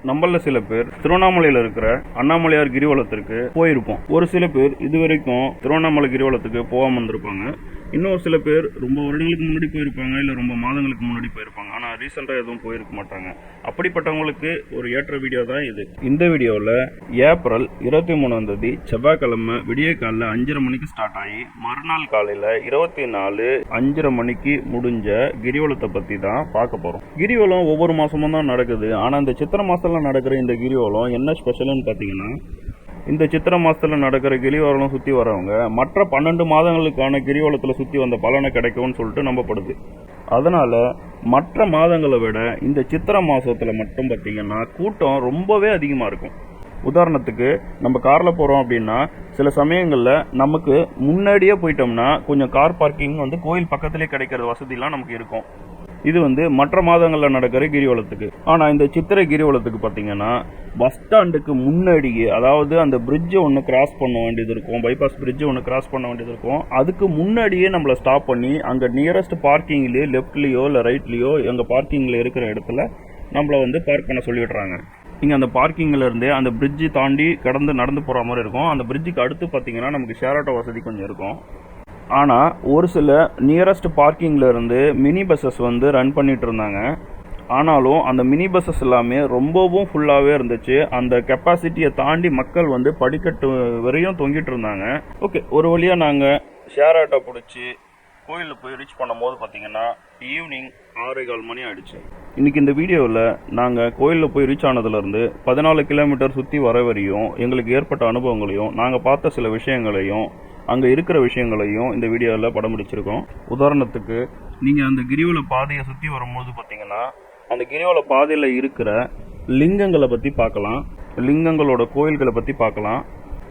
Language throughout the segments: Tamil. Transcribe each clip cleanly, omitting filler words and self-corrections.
நம்மள சில பேர் திருவண்ணாமலையில் இருக்கிற அண்ணாமலையார் கிரிவலத்திற்கு போயிருப்போம். ஒரு சில பேர் இதுவரைக்கும் திருவண்ணாமலை கிரிவலத்துக்கு போகாமல் வந்திருப்பாங்க. இன்னும் சில பேர் ரொம்ப வருடங்களுக்கு முன்னாடி போயிருப்பாங்க, இல்லை ரொம்ப மாதங்களுக்கு முன்னாடி போயிருப்பாங்க. ஆனால் ரீசெண்டாக எதுவும் போயிருக்க மாட்டாங்க. அப்படிப்பட்டவங்களுக்கு ஒரு ஏற்ற வீடியோ தான் இது. இந்த வீடியோவில் ஏப்ரல் 23 செவ்வாய்க்கிழமை விடிய காலையில் 5:30 மணிக்கு ஸ்டார்ட் ஆகி மறுநாள் காலையில் 24 5:30 மணிக்கு முடிஞ்ச கிரிவலத்தை பற்றி தான் பார்க்க போகிறோம். கிரிவலம் ஒவ்வொரு மாதமும் தான் நடக்குது. ஆனால் இந்த சித்திரை மாதத்தில் நடக்கிற இந்த கிரிவலம் என்ன ஸ்பெஷல்னு பார்த்தீங்கன்னா, இந்த சித்திரை மாதத்தில் நடக்கிற கிரிவலம் சுற்றி வரவங்க மற்ற 12 மாதங்களுக்கான கிரிவலத்தில் சுற்றி வந்த பலனை கிடைக்கும்னு சொல்லிட்டு நம்பப்படுது. அதனால் மற்ற மாதங்களை விட இந்த சித்திரை மாதத்தில் மட்டும் பார்த்திங்கன்னா கூட்டம் ரொம்பவே அதிகமாக இருக்கும். உதாரணத்துக்கு நம்ம காரில் போகிறோம் அப்படின்னா சில சமயங்களில் நமக்கு முன்னாடியே போயிட்டோம்னா கொஞ்சம் கார் பார்க்கிங் கோயில் பக்கத்திலே கிடைக்கிற வசதிலாம் நமக்கு இருக்கும். இது மற்ற மாதங்களில் நடக்கிற கிரிவலத்துக்கு. ஆனால் இந்த சித்திரை கிரிவலத்துக்கு பார்த்தீங்கன்னா பஸ் ஸ்டாண்டுக்கு முன்னாடியே, அதாவது அந்த பிரிட்ஜை ஒன்று கிராஸ் பண்ண வேண்டியது இருக்கும், பைபாஸ் பிரிட்ஜை ஒன்று கிராஸ் பண்ண வேண்டியது இருக்கும். அதுக்கு முன்னாடியே நம்மளை ஸ்டாப் பண்ணி அங்கே நியரஸ்ட் பார்க்கிங்லேயோ லெஃப்ட்லேயோ இல்லை ரைட்லேயோ எங்கள் பார்க்கிங்கில் இருக்கிற இடத்துல நம்மளை பார்க் பண்ண சொல்லிடுறாங்க. நீங்கள் அந்த பார்க்கிங்கில் இருந்தே அந்த பிரிட்ஜை தாண்டி கடந்து நடந்து போகிற மாதிரி இருக்கும். அந்த பிரிட்ஜுக்கு அடுத்து பார்த்தீங்கன்னா நமக்கு ஷேர் ஆட்டோ வசதி கொஞ்சம் இருக்கும். ஆனால் ஒரு சில நியரஸ்ட் பார்க்கிங்கில் இருந்து மினி பஸ்ஸஸ் ரன் பண்ணிட்டு இருந்தாங்க. ஆனாலும் அந்த மினி பஸ்ஸஸ் எல்லாமே ரொம்பவும் ஃபுல்லாகவே இருந்துச்சு. அந்த கெப்பாசிட்டியை தாண்டி மக்கள் படிக்கட்டு வரையும் தொங்கிட்டு இருந்தாங்க. ஓகே, ஒரு வழியாக நாங்கள் ஷேர் ஆட்டோ பிடிச்சி கோயிலில் போய் ரீச் பண்ணும்போது பார்த்தீங்கன்னா ஈவினிங் 6:15 மணி ஆயிடுச்சு. இன்றைக்கி இந்த வீடியோவில் நாங்கள் கோயிலில் போய் ரீச் ஆனதுலேருந்து 14 கிலோமீட்டர் சுற்றி வர வரையும் எங்களுக்கு ஏற்பட்ட அனுபவங்களையும் நாங்கள் பார்த்த சில விஷயங்களையும் அங்கே இருக்கிற விஷயங்களையும் இந்த வீடியோவில் படம் பிடிச்சிருக்கோம். உதாரணத்துக்கு நீங்கள் அந்த கிரிவல பாதையை சுற்றி வரும்போது பார்த்தீங்கன்னா அந்த கிரிவல பாதையில் இருக்கிற லிங்கங்களை பற்றி பார்க்கலாம், லிங்கங்களோட கோயில்களை பற்றி பார்க்கலாம்.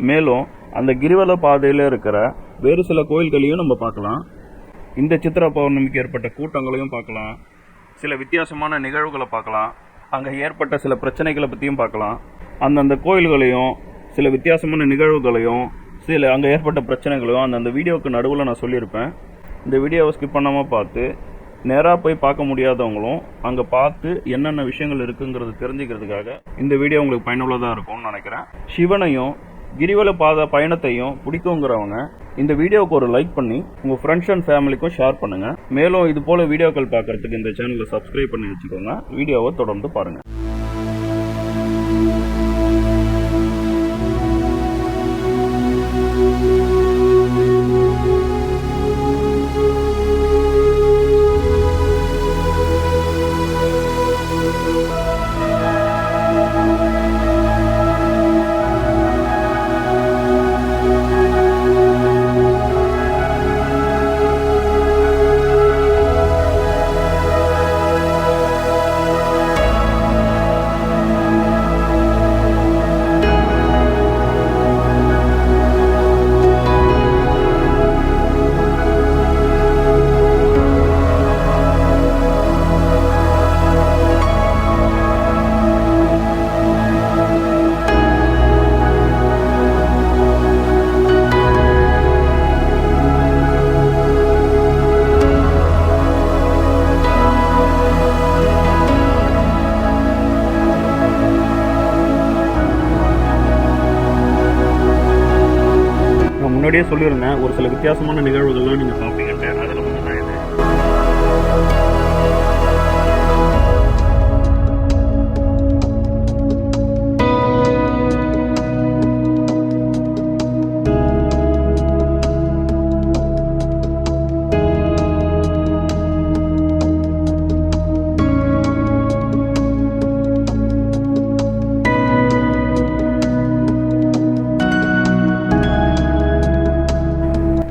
மேலும் அந்த கிரிவல பாதையில் இருக்கிற வேறு சில கோயில்களையும் நம்ம பார்க்கலாம். இந்த சித்திரை பௌர்ணமிக்கு ஏற்பட்ட கூட்டங்களையும் பார்க்கலாம், சில வித்தியாசமான நிகழ்வுகளை பார்க்கலாம், அங்கே ஏற்பட்ட சில பிரச்சனைகளை பற்றியும் பார்க்கலாம். அந்தந்த கோயில்களையும் சில வித்தியாசமான நிகழ்வுகளையும் சில அங்கே ஏற்பட்ட பிரச்சனைகளையும் அந்த வீடியோவுக்கு நடுவில் நான் சொல்லியிருப்பேன். இந்த வீடியோவை ஸ்கிப் பண்ணாமல் பார்த்து நேராக போய் பார்க்க முடியாதவங்களும் அங்கே பார்த்து என்னென்ன விஷயங்கள் இருக்குங்கிறது தெரிஞ்சுக்கிறதுக்காக இந்த வீடியோ உங்களுக்கு பயனுள்ளதாக இருக்கும்னு நினைக்கிறேன். சிவனையும் கிரிவல பாதை பயணத்தையும் பிடிக்குங்கிறவங்க இந்த வீடியோவுக்கு ஒரு லைக் பண்ணி உங்கள் ஃப்ரெண்ட்ஸ் அண்ட் ஃபேமிலிக்கும் ஷேர் பண்ணுங்கள். மேலும் இது போல் வீடியோக்கள் பார்க்குறதுக்கு இந்த சேனலை சப்ஸ்கிரைப் பண்ணி வச்சுக்கோங்க. வீடியோவை தொடர்ந்து பாருங்கள். முன்னாடியே சொல்லியிருந்தேன், ஒரு சில வித்தியாசமான நிகழ்வுகள்லாம் நீங்கள் பார்ப்பீங்கன்ட்டு. அதில் ஒன்று தான் இது.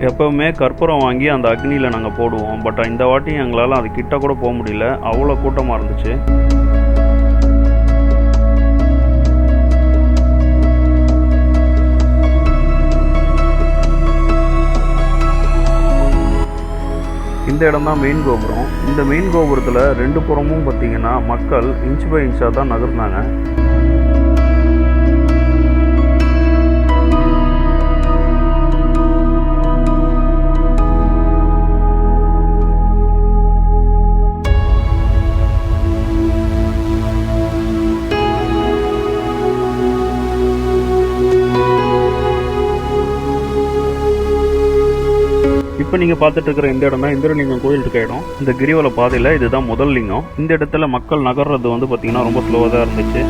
எப்போவுமே கற்பூரம் வாங்கி அந்த அக்னியில் நாங்கள் போடுவோம். பட் இந்த வாட்டி எங்களால் அது கிட்ட கூட போக முடியல, அவ்வளோ கூட்டமாக இருந்துச்சு. இந்த இடம் தான் மெயின் கோபுரம். இந்த மெயின் கோபுரத்தில் 2 புறமும் பார்த்திங்கன்னா மக்கள் இன்ச் பை இன்ச்சாக தான் நகர்ந்தாங்க. இப்போ நீங்கள் பார்த்துட்டு இருக்கிற இந்த இடம் தான் இந்திரலிங்கம் கோயில் இருக்க இடம். இந்த கிரிவல பாதையில் இதுதான் முதல் லிங்கம். இந்த இடத்துல மக்கள் நகர்றது வந்து பார்த்தீங்கன்னா ரொம்ப ஸ்லோவாக தான் இருந்துச்சு.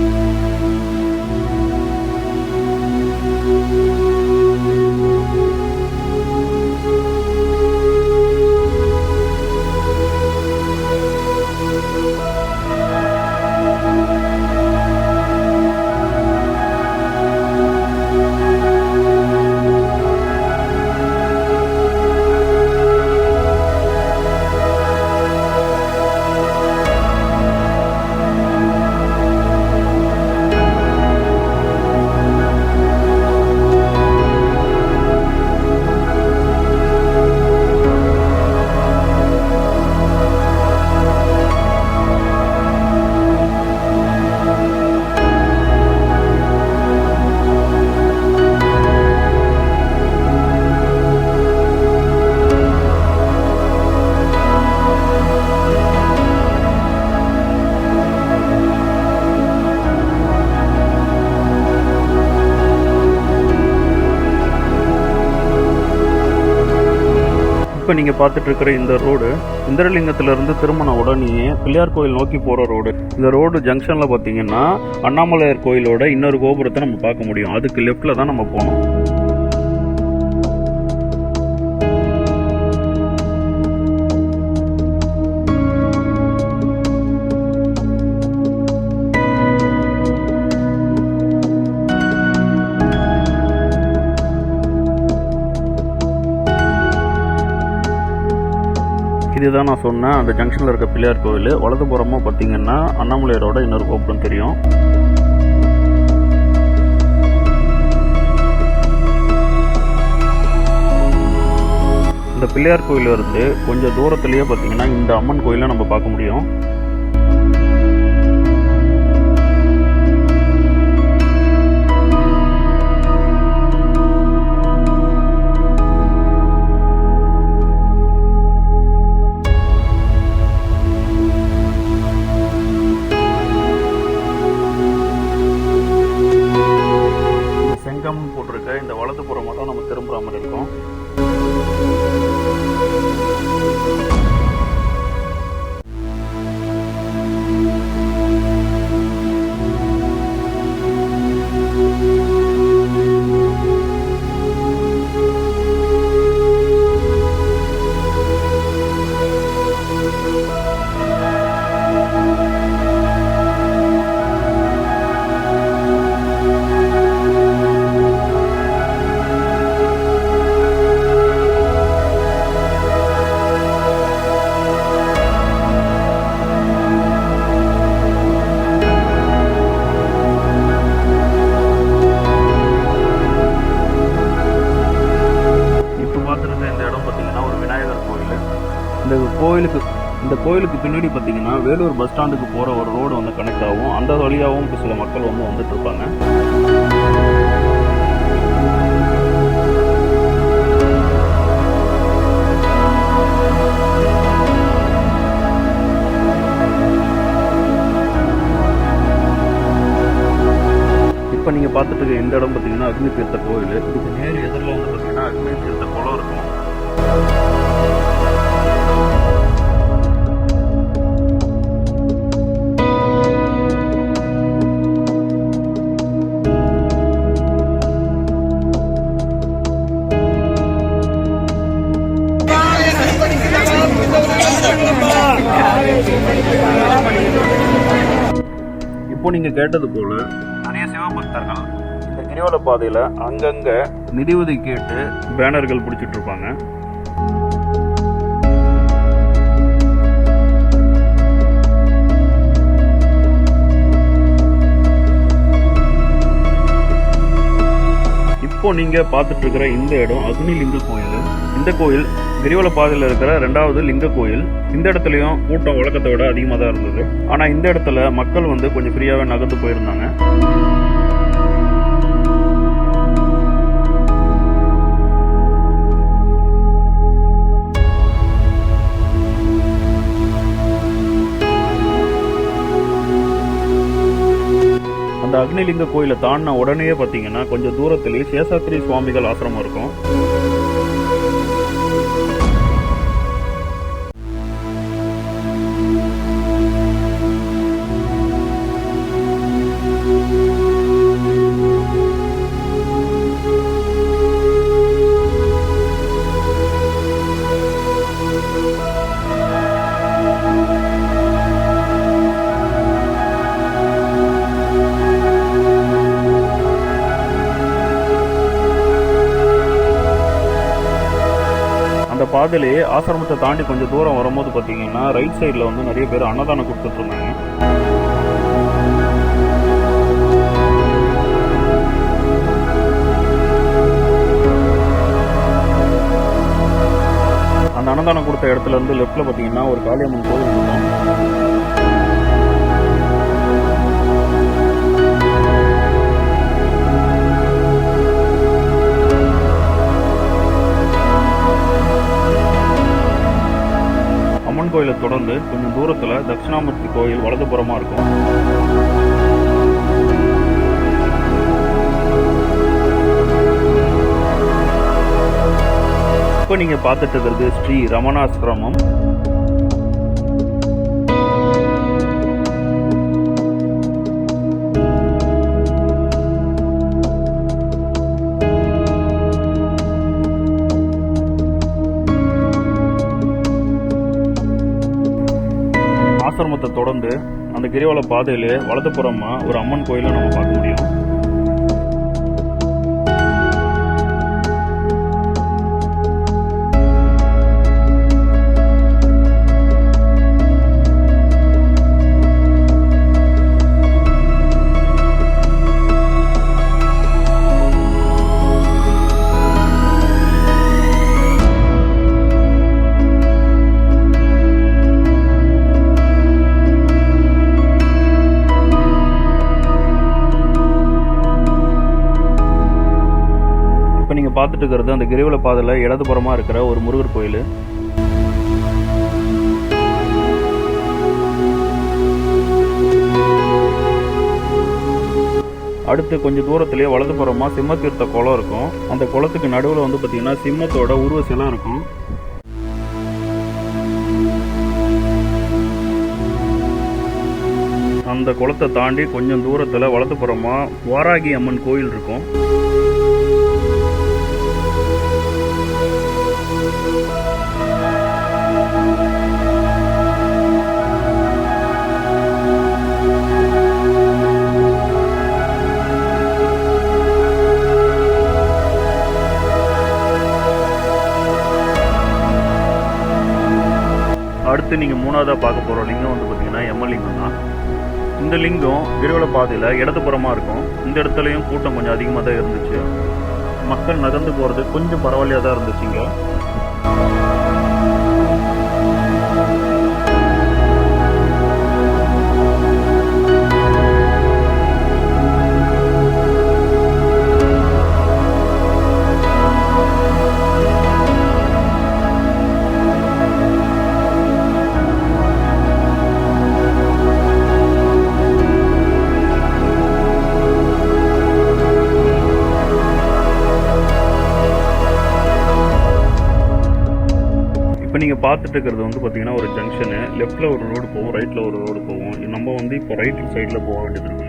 இப்போ நீங்கள் பார்த்துட்டு இருக்கிற இந்த ரோடு இந்திரலிங்கத்திலிருந்து திரும்பின உடனே பிள்ளையார் கோயில் நோக்கி போகிற ரோடு. இந்த ரோடு ஜங்ஷனில் பார்த்தீங்கன்னா அண்ணாமலையார் கோயிலோட இன்னொரு கோபுரத்தை நம்ம பார்க்க முடியும். அதுக்கு லெஃப்டில் தான் நம்ம போகணும். இதுதான் நான் சொன்னேன் அந்த ஜங்ஷனில் இருக்க பிள்ளையார் கோவில். வலதுபுறமாக பார்த்தீங்கன்னா அண்ணாமலையாரோட இன்னொரு கோபுரம் தெரியும். இந்த பிள்ளையார் கோயிலில் இருந்து கொஞ்சம் தூரத்துலேயே பார்த்தீங்கன்னா இந்த அம்மன் கோயிலை நம்ம பார்க்க முடியும். போட்டிருக்க இந்த வலதுபுறம் மட்டும் நம்ம திரும்புற மாதிரி இருக்கும். இந்த கோயிலுக்கு பின்னாடி பார்த்தீங்கன்னா வேலூர் பஸ் ஸ்டாண்டுக்கு போகிற ஒரு ரோடு வந்து கனெக்ட் ஆகும். அந்த வழியாகவும் சில மக்கள் வந்துட்டு இருப்பாங்க. இப்போ நீங்கள் பார்த்துட்டு இருக்க இந்த இடம் பார்த்தீங்கன்னா அக்னி தீர்த்த கோயில். இதுக்கு நேர் எதிரில் வந்து பார்த்தீங்கன்னா அக்னி தீர்த்த குளம் இருக்கும். இப்போ நீங்க கேட்டது போல நிறைய சிவபக்தர்கள் இந்த கிரிவல பாதையில அங்கங்க நிதி உதவி கேட்டு பேனர்கள் பிடிச்சிட்டு இருப்பாங்க. இப்போ நீங்க பார்த்துட்டு இருக்கிற இந்த இடம் அக்னிலிங்க கோயில். இந்த கோயில் கிரிவல பாதையில் இருக்கிற 2வது லிங்க கோயில். இந்த இடத்துலையும் கூட்டம் வழக்கத்தை விட அதிகமாக தான் இருந்தது. ஆனால் இந்த இடத்துல மக்கள் கொஞ்சம் ஃப்ரீயாகவே நகர்ந்து போயிருந்தாங்க. அந்த அக்னிலிங்க கோயிலை தாண்டின உடனே பார்த்தீங்கன்னா கொஞ்சம் தூரத்திலேயே சேஷாத்ரி சுவாமிகள் ஆசிரமம் இருக்கும். பாதையிலேயே ஆசிரமத்தை தாண்டி கொஞ்சம் தூரம் வரும்போது பார்த்தீங்கன்னா ரைட் சைடில் வந்து நிறைய பேர் அன்னதானம் கொடுத்துட்டு இருந்தாங்க. அந்த அன்னதானம் கொடுத்த இடத்துல இருந்து லெஃப்ட்ல பார்த்தீங்கன்னா ஒரு காளியம்மன் கோவில் இருக்கும். அம்மன் கோயிலை தொடர்ந்து கொஞ்சம் தூரத்தில் தட்சிணாமூர்த்தி கோயில் வலதுபுறமாக இருக்கும். இப்போ நீங்கள் பார்த்துட்டு இருக்கிறது ஸ்ரீ ரமணாசிரமம். ஆசிரமத்தை தொடர்ந்து அந்த கிரிவல பாதையிலே வலதுபுறமா ஒரு அம்மன் கோயிலை நம்ம பார்க்க முடியும். நீங்கள் பார்த்துட்டு இருக்கிறது அந்த கிரிவல பாதையில் இடதுபுறமாக இருக்கிற ஒரு முருகர் கோயில். அடுத்து கொஞ்சம் தூரத்திலேயே வலதுபுறமாக சிம்மத்தீர்த்த குளம் இருக்கும். அந்த குளத்துக்கு நடுவில் வந்து பார்த்தீங்கன்னா சிம்மத்தோட உருவ சிலை இருக்கும். அந்த குளத்தை தாண்டி கொஞ்சம் தூரத்தில் வலதுபுறமாக வாராகி அம்மன் கோயில் இருக்கும். அடுத்து நீங்கள் மூணாவதாக பார்க்க போகிற லிங்கம் வந்து பார்த்தீங்கன்னா யமலிங்கம் தான். இந்த லிங்கம் கிரிவல பாதையில் இடதுபுறமாக இருக்கும். இந்த இடத்துலையும் கூட்டம் கொஞ்சம் அதிகமாக தான் இருந்துச்சு. மக்கள் நகர்ந்து போகிறது கொஞ்சம் பரவாயில்லையாக தான் இருந்துச்சுங்க. இப்போ நீங்கள் பார்த்துட்டு இருக்கிறது வந்து பார்த்தீங்கன்னா ஒரு ஜங்ஷனு. லெஃப்ட்டில் ஒரு ரோடு போகும், ரைட்டில் ஒரு ரோடு போகும். நம்ம வந்து இப்போ ரைட் சைடில் போக வேண்டியது இருக்கு.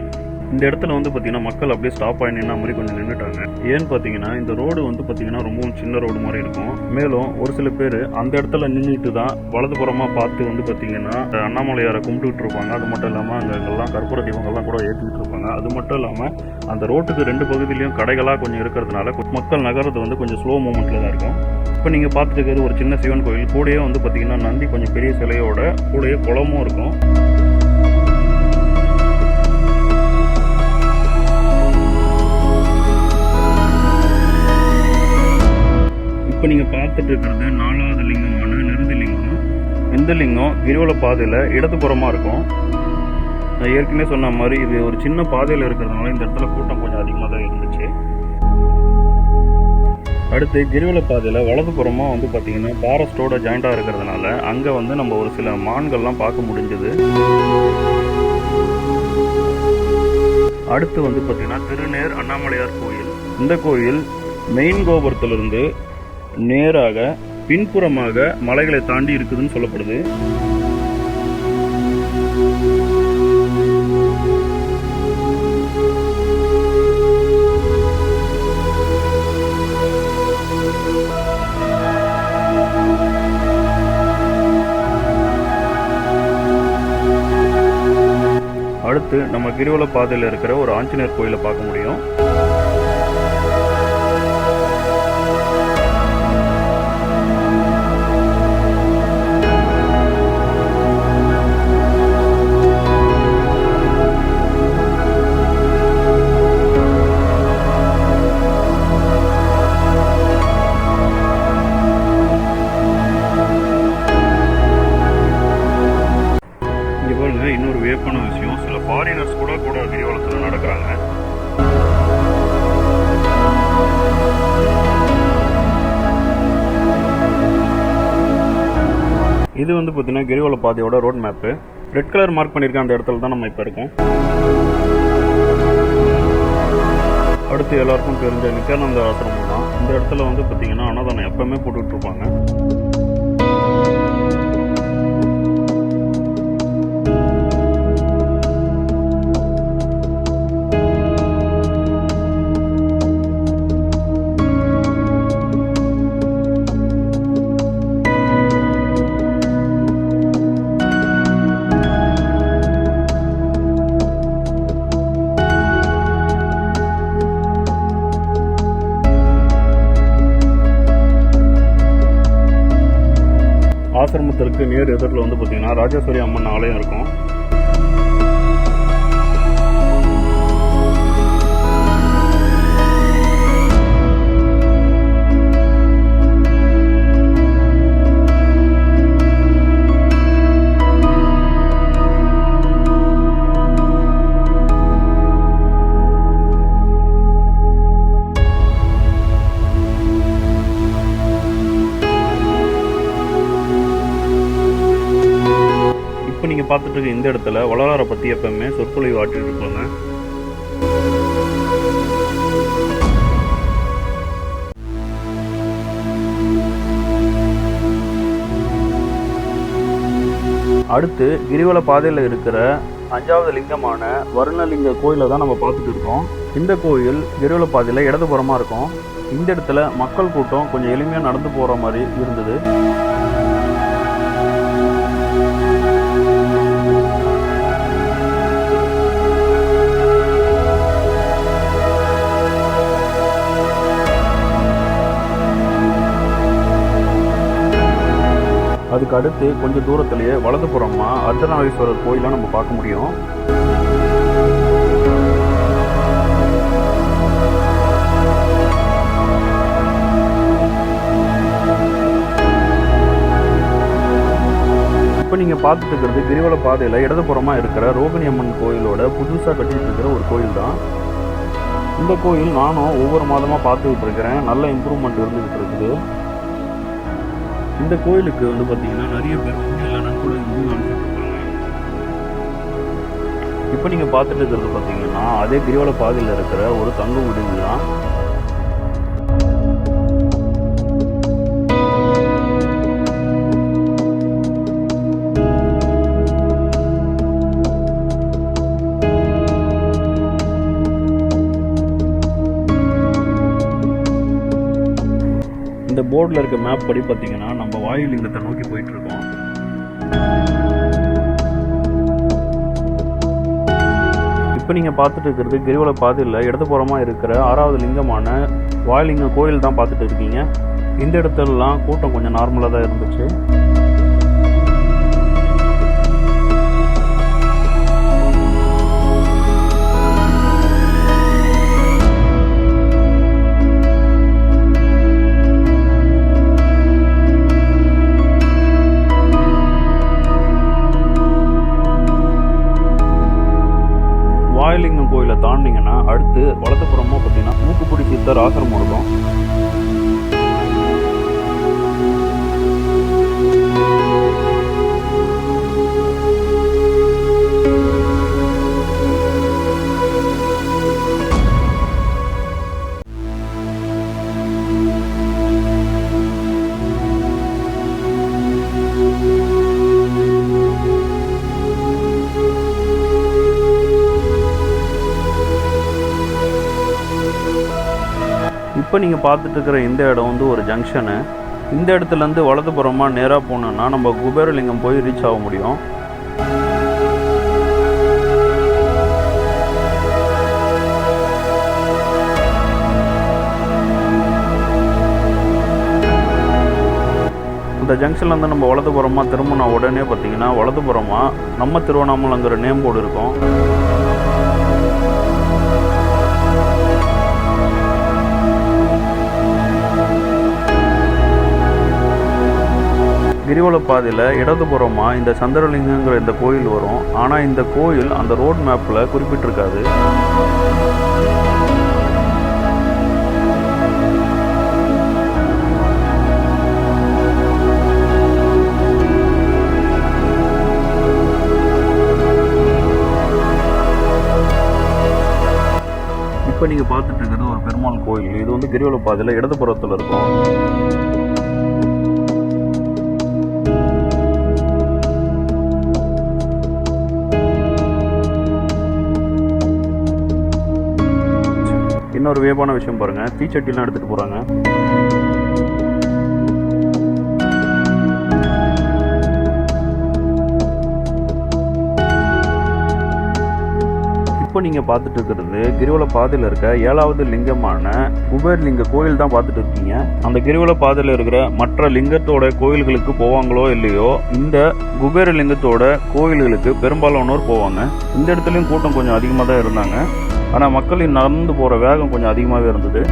இந்த இடத்துல வந்து பார்த்தீங்கன்னா மக்கள் அப்படியே ஸ்டாப் ஆகி நின்ன மாதிரி கொஞ்சம் நின்றுட்டாங்க. ஏன்னு பார்த்தீங்கன்னா இந்த ரோடு வந்து பார்த்தீங்கன்னா ரொம்பவும் சின்ன ரோடு மாதிரி இருக்கும். மேலும் ஒரு சில பேர் அந்த இடத்துல நின்றுட்டு தான் வலதுபுறமாக பார்த்து வந்து பார்த்தீங்கன்னா அண்ணாமலையாரை கும்பிட்டுக்கிட்டு இருப்பாங்க. அது மட்டும் இல்லாமல் அங்கெல்லாம் கற்பூர தீபங்கள்லாம் கூட ஏற்றிக்கிட்டு இருப்பாங்க. அது மட்டும் இல்லாமல் அந்த ரோட்டுக்கு ரெண்டு பகுதியிலையும் கடைகளாக கொஞ்சம் இருக்கிறதுனால மக்கள் நகர்றது வந்து கொஞ்சம் ஸ்லோ மூமெண்ட்டில் தான் இருக்கும். இப்போ நீங்கள் பார்த்துட்டு இருக்கிறது ஒரு சின்ன சிவன் கோயில். கூடயே வந்து பார்த்தீங்கன்னா நந்தி கொஞ்சம் பெரிய சிலையோட கூடயே குளமும் இருக்கும். இப்போ நீங்கள் பார்த்துட்டு இருக்கிறது நாலாவது லிங்கமான நிருதி லிங்கம். இந்த லிங்கம் கிரிவல பாதையில் இடதுபுறமாக இருக்கும். நான் ஏற்கனவே சொன்ன மாதிரி இது ஒரு சின்ன பாதையில் இருக்கிறதுனால இந்த இடத்துல கூட்டம் கொஞ்சம் அதிகமாக தான் இருந்துச்சு. அடுத்து கிரிவல பாதையில் வலதுபுறமாக வந்து பார்த்தீங்கன்னா ஃபாரஸ்ட்டோட ஜாயிண்டாக இருக்கிறதுனால அங்கே வந்து நம்ம ஒரு சில மான்கள்லாம் பார்க்க முடிஞ்சது. அடுத்து வந்து பார்த்தீங்கன்னா திருநேர் அண்ணாமலையார் கோயில். இந்த கோயில் மெயின் கோபுரத்திலிருந்து நேராக பின்புறமாக மலைகளை தாண்டி இருக்குதுன்னு சொல்லப்படுது. அடுத்து நம்ம கிரிவல பாதையில் இருக்கிற ஒரு ஆஞ்சநேயர் கோயிலை பார்க்க முடியும். இது வந்து பார்த்தீங்கன்னா கிரிவல பாதையோட road map. Red colour mark பண்ணியிருக்க அந்த இடத்துல தான் நம்ம இப்போ இருக்கோம். அடுத்து எல்லாருக்கும் தெரிஞ்ச நித்யானந்த ஆசிரமம் தான். இந்த இடத்துல வந்து பார்த்தீங்கன்னா அன்னதானம் எப்பவுமே போட்டுட்டு இருப்பாங்க. ஆசிரமத்திற்கு நேர் எதிரில் வந்து பார்த்தீங்கன்னா ராஜேஸ்வரி அம்மன் ஆலயம் இருக்கும். இப்போ நீங்கள் பார்த்துட்டு இருக்க இந்த இடத்துல வள்ளலாரை பற்றி எப்பவுமே சொற்பொழிவு ஆற்றிட்டு இருப்பாங்க. அடுத்து கிரிவல பாதையில் இருக்கிற 5வது லிங்கமான வருணலிங்க கோயிலை தான் நம்ம பார்த்துட்டு இருக்கோம். இந்த கோயில் கிரிவல பாதையில் இடதுபுறமாக இருக்கும். இந்த இடத்துல மக்கள் கூட்டம் கொஞ்சம் எளிமையாக நடந்து போகிற மாதிரி இருந்தது. அதுக்கு அடுத்து கொஞ்சம் தூரத்திலேயே வலதுபுறமா அர்த்தநாரீஸ்வரர் கோயிலை நம்ம பார்க்க முடியும். இப்போ நீங்கள் பார்த்துட்டு இருக்கிறது கிரிவல பாதையில் இடதுபுறமாக இருக்கிற ரோகிணி அம்மன் கோயிலோட புதுசாக கட்டிட்டு இருக்கிற ஒரு கோயில் தான். இந்த கோயில் நானும் ஒவ்வொரு மாதமாக பார்த்துக்கிட்டு இருக்கிறேன். நல்ல இம்ப்ரூவ்மெண்ட் இருந்துகிட்டு இருக்குது. இந்த கோயிலுக்கு வந்து பார்த்தீங்கன்னா நிறைய பேர் கூட அனுப்பிச்சிருப்பாங்க. இப்போ நீங்கள் பார்த்துட்டு இருக்கிறது பார்த்தீங்கன்னா அதே கிரிவல பாதையில் இருக்கிற ஒரு தங்க விடுதி தான். இந்த போர்டில் இருக்க மேப் படி பார்த்தீங்கன்னா நம்ம வாயுலிங்கத்தை நோக்கி போயிட்டு இருக்கோம். இப்போ நீங்கள் பார்த்துட்டு இருக்கிறது கிரிவல பாதையில் இடதுபுறமாக இருக்கிற 6வது லிங்கமான வாயுலிங்க கோயில் தான் பார்த்துட்டு இருக்கீங்க. இந்த இடத்துலலாம் கூட்டம் கொஞ்சம் நார்மலாக தான் இருந்துச்சு. வாயுலிங்கம் கோயிலை தாண்டிங்கன்னா அடுத்து வலதுபுறமாக பார்த்தீங்கன்னா மூக்குப்பிடி சித்தர் ஆசிரமம் இருக்கும். இப்போ நீங்கள் பார்த்துட்டு இருக்கிற இந்த இடம் வந்து ஒரு ஜங்ஷனு. இந்த இடத்துலேருந்து வலதுபுறமாக நேராக போனோன்னா நம்ம குபேரலிங்கம் போய் ரீச் ஆக முடியும். இந்த ஜங்ஷன்லேருந்து நம்ம வலதுபுறமாக திரும்பின உடனே பார்த்தீங்கன்னா வலதுபுறமாக நம்ம திருவண்ணாமலைங்கிற நேம் போர்டு இருக்கும். கிரிவல பாதையில் இடதுபுறமாக இந்த சந்திரலிங்கங்கிற இந்த கோயில் வரும். ஆனால் இந்த கோயில் அந்த ரோட் மேப்பில் குறிப்பிட்டிருக்காது. இப்போ நீங்கள் பார்த்துட்டு இருக்கிறது ஒரு பெருமாள் கோயில். இது வந்து கிரிவல பாதையில் இடதுபுறத்தில் இருக்கும். இன்னொரு வியப்பான விஷயம் பாருங்க, தீச்சட்டிலாம் எடுத்துட்டு போறாங்க. இப்போ நீங்கள் பார்த்துட்டு இருக்கிறது கிரிவல பாதையில் இருக்க 7வது லிங்கமான குபேர் லிங்க கோயில் தான் பார்த்துட்டு இருக்கீங்க. அந்த கிரிவல பாதையில் இருக்கிற மற்ற லிங்கத்தோட கோயில்களுக்கு போவாங்களோ இல்லையோ, இந்த குபேர லிங்கத்தோட கோயில்களுக்கு பெரும்பாலானோர் போவாங்க. இந்த இடத்துலையும் கூட்டம் கொஞ்சம் அதிகமாக தான் இருந்தாங்க. ஆனால் மக்களின் நடந்து போகிற வேகம் கொஞ்சம் அதிகமாகவே இருந்தது.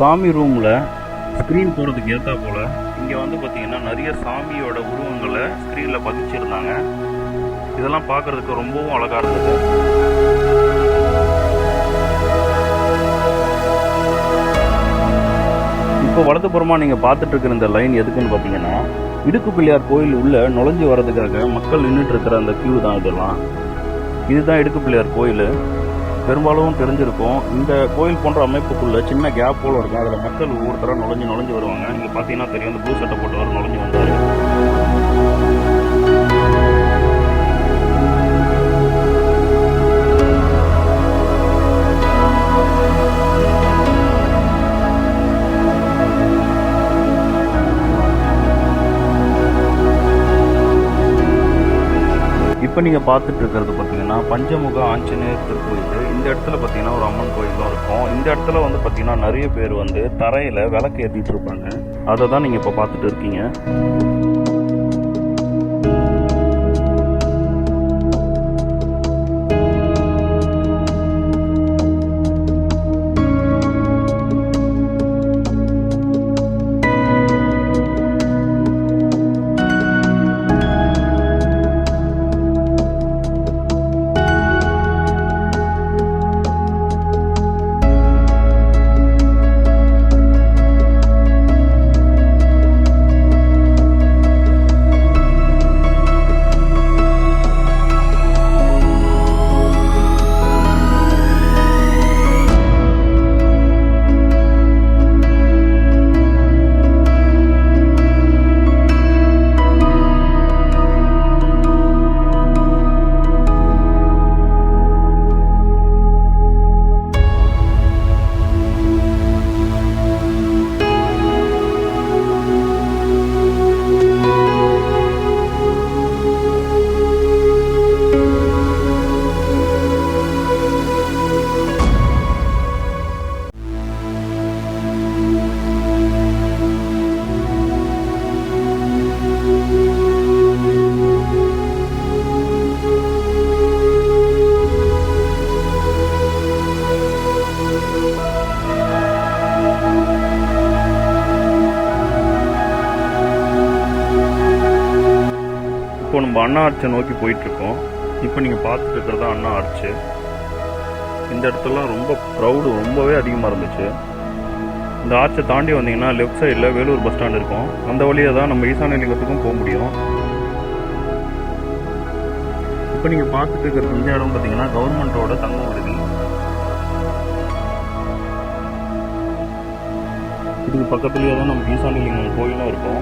சாமி ரூமில் ஸ்க்ரீன் போகிறதுக்கு ஏற்றா போல் இங்கே வந்து பார்த்திங்கன்னா நிறைய சாமியோட உருவங்களை ஸ்க்ரீனில் பதிச்சிருந்தாங்க. இதெல்லாம் பார்க்குறதுக்கு ரொம்பவும் அழகாக இருந்தது. இப்போ வலதுபுறமாக நீங்கள் பார்த்துட்டு இருக்கிற இந்த லைன் எதுக்குன்னு பார்த்தீங்கன்னா, இடுக்கு பிள்ளையார் கோயில் உள்ளே நுழைஞ்சி வர்றதுக்காக மக்கள் நின்றுட்டு இருக்கிற அந்த கியூ தான் இதெல்லாம். இதுதான் இடுக்கு பிள்ளையார் கோயில். பெரும்பாலும் தெரிஞ்சிருக்கும். இந்த கோயில் போன்ற அமைப்புக்குள்ள சின்ன கேப் போல இருக்கும். அதில் மக்கள் ஒவ்வொருத்தராக நுழைஞ்சு வருவாங்க. இங்கே பார்த்தீங்கன்னா தெரியும், அந்த ப்ளூ சட்டை போட்டவர் நுழைஞ்சு வந்தார். இப்போ நீங்கள் பார்த்துட்டு இருக்கிறது பார்த்தீங்கன்னா பஞ்சமுக ஆஞ்சநேயர் திருக்கோயில். இந்த இடத்துல பார்த்தீங்கன்னா ஒரு அம்மன் கோயிலும் இருக்கும். இந்த இடத்துல வந்து பார்த்தீங்கன்னா நிறைய பேர் வந்து தரையில் விளக்கு ஏற்றிட்டு இருப்பாங்க. அதை தான் நீங்கள் இப்போ பார்த்துட்டு இருக்கீங்க. இப்போ நம்ம அண்ணா ஆர்ச்சை நோக்கி போயிட்டுருக்கோம். இப்போ நீங்கள் பார்த்துட்டு இருக்கிறது அண்ணா ஆர்ச்சு. இந்த இடத்துலாம் ரொம்ப க்ரௌடு ரொம்பவே அதிகமாக இருந்துச்சு. இந்த ஆர்ச்சை தாண்டி வந்தீங்கன்னா லெஃப்ட் சைடில் வேலூர் பஸ் ஸ்டாண்ட் இருக்கும். அந்த வழியாக தான் நம்ம ஈசான லிங்கத்துக்கும் போக முடியும். இப்போ நீங்கள் பார்த்துட்டு இருக்கிற இந்த இடம் பார்த்தீங்கன்னா கவர்மெண்ட்டோட தங்க விடுதி. இதுக்கு பக்கத்துலேயே தான் நம்ம ஈசான லிங்கம் கோயிலும் இருக்கும்.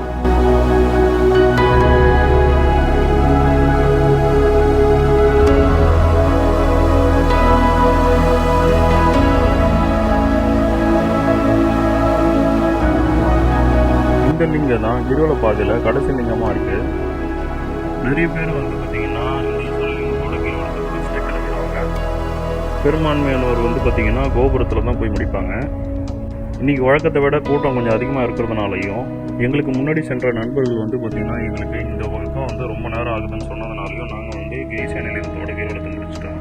இந்த லிங்கம் தான் கிரிவல பாதையில் கடைசி லிங்கமாக இருக்குது. நிறைய பேர் வந்து பார்த்தீங்கன்னா பெரும்பான்மையானவர் வந்து பார்த்தீங்கன்னா கோபுரத்தில் தான் போய் முடிப்பாங்க. இன்றைக்கி வழக்கத்தை விட கூட்டம் கொஞ்சம் அதிகமாக இருக்கிறதுனாலையும் எங்களுக்கு முன்னாடி சென்ற நண்பர்கள் வந்து பார்த்திங்கன்னா எங்களுக்கு இந்த பக்கம் வந்து ரொம்ப நேரம் ஆகுதுன்னு சொன்னதுனாலையும் நாங்கள் வந்து ஈசிஆர் நிலையத்தோட கிரிவலத்தை முடிச்சிட்டோம்.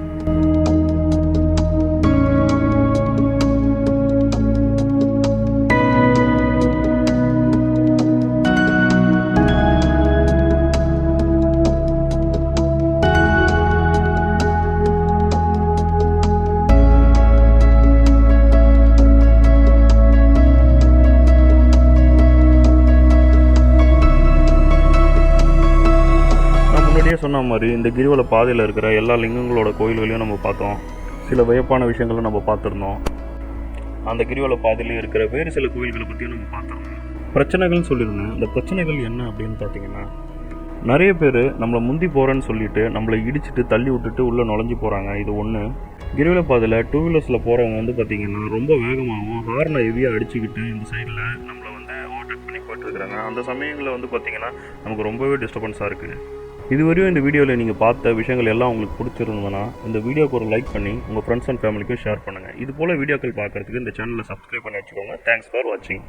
சொன்ன மாதிரி இந்த கிரிவல பாதையில் இருக்கிற எல்லா லிங்கங்களோட கோயில்களையும் நம்ம பார்த்தோம். சில வியப்பான விஷயங்களை நம்ம பார்த்துருந்தோம். அந்த கிரிவல பாதையில் இருக்கிற வேறு சில கோயில்களை பற்றியும் நம்ம பார்த்துருந்தோம். பிரச்சனைகள்னு சொல்லியிருந்தேன். இந்த பிரச்சனைகள் என்ன அப்படின்னு பார்த்தீங்கன்னா, நிறைய பேர் நம்மளை முந்தி போகிறேன்னு சொல்லிட்டு நம்மளை இடிச்சிட்டு தள்ளி விட்டுட்டு உள்ளே நுழைஞ்சி போகிறாங்க. இது ஒன்று. கிரிவல பாதையில் 2 வீலர்ஸில் போகிறவங்க வந்து பார்த்திங்கன்னா ரொம்ப வேகமாகவும் ஹார்னை ஹெவியாக அடிச்சுக்கிட்டு இந்த சைடில் நம்மளை வந்து ஓவர்டேக் பண்ணி போயிட்டுருக்குறாங்க. அந்த சமயங்களில் வந்து பார்த்திங்கன்னா நமக்கு ரொம்பவே டிஸ்டர்பன்ஸாக இருக்குது. இதுவரையும் இந்த வீடியோவில் நீங்கள் பார்த்த விஷயங்கள் எல்லாம் உங்களுக்கு பிடிச்சிருந்ததுன்னா இந்த வீடியோக்கு ஒரு லைக் பண்ணி உங்கள் ஃப்ரெண்ட்ஸ் அண்ட் ஃபேமிலிக்கும் ஷேர் பண்ணுங்கள். இது போல் வீடியோக்கள் பார்க்குறதுக்கு இந்த சேனலை சப்ஸ்கிரைப் பண்ணி வச்சுக்கோங்க. தேங்க்ஸ் ஃபார் வாட்சிங்.